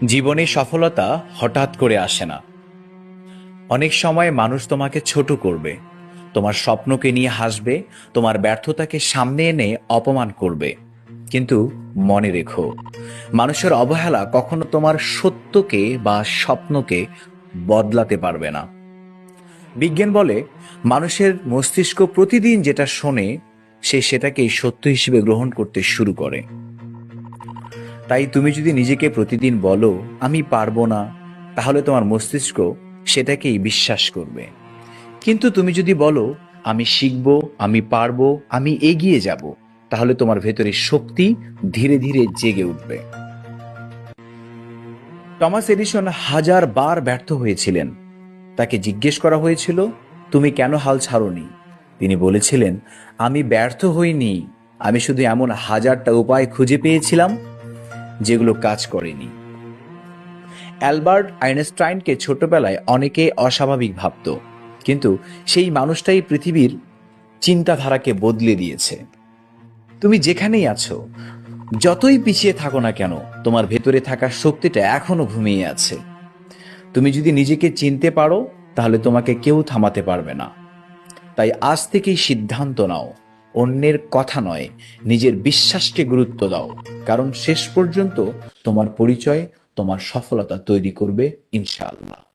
জীবনে সফলতা হঠাৎ করে আসে না। অনেক সময় মানুষ তোমাকে ছোট করবে, তোমার স্বপ্নকে নিয়ে হাসবে, তোমার ব্যর্থতাকে সামনে এনে অপমান করবে। কিন্তু মনে রেখো, মানুষের অবহেলা কখনো তোমার সত্যকে বা স্বপ্নকে বদলাতে পারবে না। বিজ্ঞান বলে, মানুষের মস্তিষ্ক প্রতিদিন যেটা শোনে সে সেটাকেই সত্য হিসেবে গ্রহণ করতে শুরু করে। তাই তুমি যদি নিজেকে প্রতিদিন বলো আমি পারবো না, তাহলে তোমার মস্তিষ্ক সেটাকেই বিশ্বাস করবে। কিন্তু তুমি যদি বলো আমি শিখবো, আমি পারবো, আমি এগিয়ে যাব, তাহলে তোমার ভেতরে শক্তি ধীরে ধীরে জেগে উঠবে। টমাস এডিসন হাজার বার ব্যর্থ হয়েছিলেন। তাকে জিজ্ঞেস করা হয়েছিল, তুমি কেন হাল ছাড়োনি? তিনি বলেছিলেন, আমি ব্যর্থ হইনি, আমি শুধু এমন হাজারটা উপায় খুঁজে পেয়েছিলাম যেগুলো কাজ করেনি। অ্যালবার্ট আইনস্টাইনকে ছোটবেলায় অনেকে অস্বাভাবিক ভাবত, কিন্তু সেই মানুষটাই পৃথিবীর চিন্তাধারাকে বদলে দিয়েছে। তুমি যেখানেই আছো, যতই পিছিয়ে থাকো না কেন, তোমার ভেতরে থাকা শক্তিটা এখনো ঘুমিয়ে আছে। তুমি যদি নিজেকে চিনতে পারো, তাহলে তোমাকে কেউ থামাতে পারবে না। তাই আজ থেকেই সিদ্ধান্ত নাও, অন্যের কথা নয়, নিজের বিশ্বাসকে গুরুত্ব দাও। কারণ শেষ পর্যন্ত তোমার পরিচয় তোমার সফলতা তৈরি করবে, ইনশাআল্লাহ।